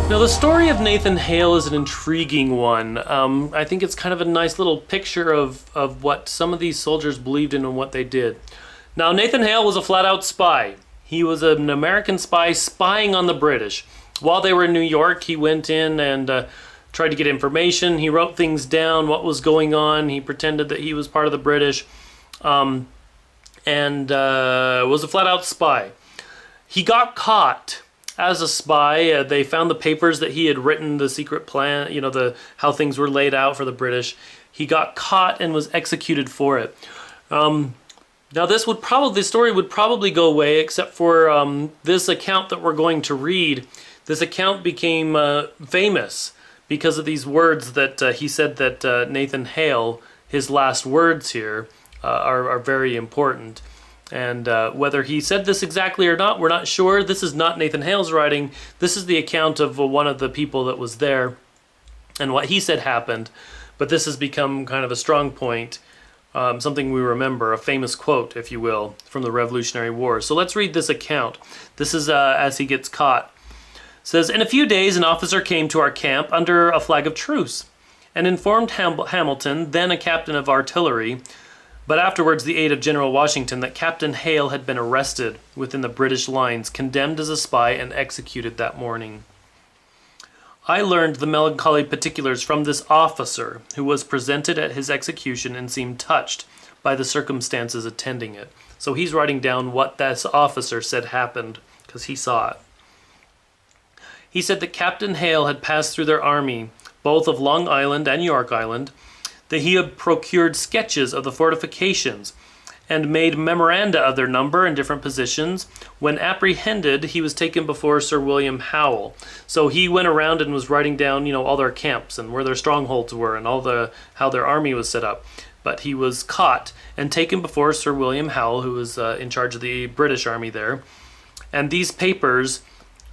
Now, the story of Nathan Hale is an intriguing one. I think it's kind of a nice little picture of what some of these soldiers believed in and what they did. Now, Nathan Hale was a flat-out spy. He was an American spy spying on the British. While they were in New York, he went in and tried to get information. He wrote things down, what was going on. He pretended that he was part of the British and was a flat-out spy. He got caught as a spy. They found the papers that he had written, the secret plan, how things were laid out for the British. He got caught and was executed for it. Now this story would probably go away, except for this account that we're going to read. This account became famous because of these words that he said that Nathan Hale, his last words here, are very important. And whether he said this exactly or not, we're not sure. This is not Nathan Hale's writing. This is the account of one of the people that was there and what he said happened. But this has become kind of a strong point, something we remember, a famous quote, if you will, from the Revolutionary War. So let's read this account. This is as he gets caught. It says, "In a few days, an officer came to our camp under a flag of truce and informed Hamilton, then a captain of artillery, but afterwards the aide of General Washington, that Captain Hale had been arrested within the British lines, condemned as a spy, and executed that morning. I learned the melancholy particulars from this officer, who was presented at his execution and seemed touched by the circumstances attending it." So he's writing down what this officer said happened, because he saw it. He said that Captain Hale had passed through their army, both of Long Island and York Island, that he had procured sketches of the fortifications and made memoranda of their number and different positions. When apprehended, he was taken before Sir William Howell. So he went around and was writing down, all their camps and where their strongholds were and how their army was set up. But he was caught and taken before Sir William Howell, who was in charge of the British army there. And these papers,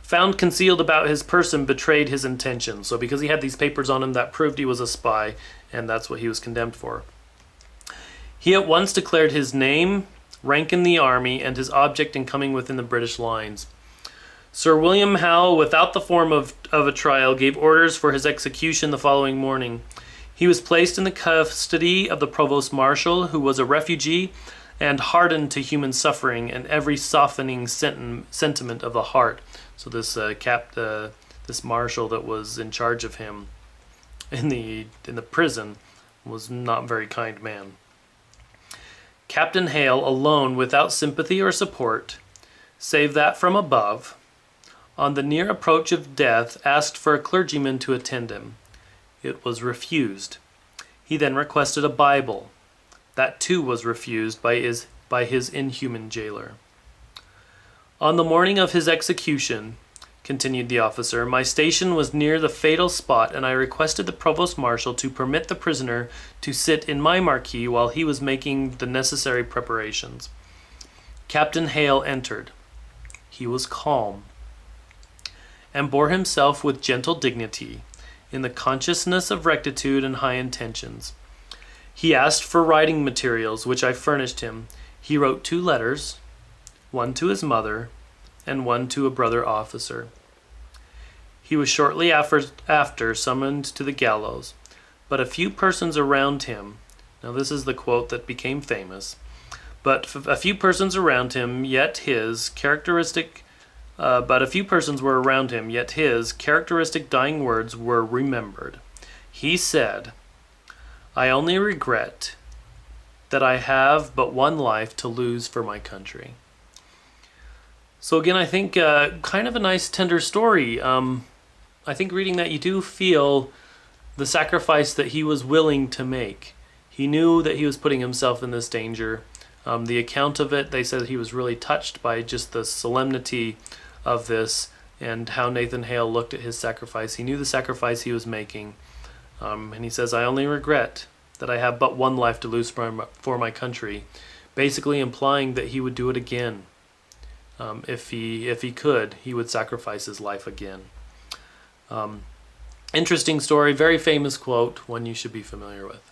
found concealed about his person, betrayed his intentions. So because he had these papers on him, that proved he was a spy, and that's what he was condemned for. He at once declared his name, rank in the army, and his object in coming within the British lines. Sir William Howell, without the form of a trial, gave orders for his execution the following morning. He was placed in the custody of the Provost Marshal, who was a refugee and hardened to human suffering and every softening sentiment of the heart. So this this marshal that was in charge of him in the prison was not a very kind man. Captain Hale, alone, without sympathy or support, save that from above, on the near approach of death, asked for a clergyman to attend him. It was refused. He then requested a Bible. That too was refused by his inhuman jailer. On the morning of his execution, continued the officer, my station was near the fatal spot, and I requested the provost marshal to permit the prisoner to sit in my marquee while he was making the necessary preparations. Captain Hale entered. He was calm, and bore himself with gentle dignity, in the consciousness of rectitude and high intentions. He asked for writing materials, which I furnished him. He wrote 2 letters, one to his mother, and one to a brother officer. He was shortly after summoned to the gallows, but a few persons around him, now this is the quote that became famous, but a few persons were around him, yet his characteristic dying words were remembered. He said, "I only regret that I have but one life to lose for my country." So again, I think kind of a nice, tender story. I think reading that, you do feel the sacrifice that he was willing to make. He knew that he was putting himself in this danger. The account of it, they said he was really touched by just the solemnity of this and how Nathan Hale looked at his sacrifice. He knew the sacrifice he was making. And he says, "I only regret that I have but one life to lose for my country," basically implying that he would do it again. If he could, he would sacrifice his life again. Interesting story, very famous quote, one you should be familiar with.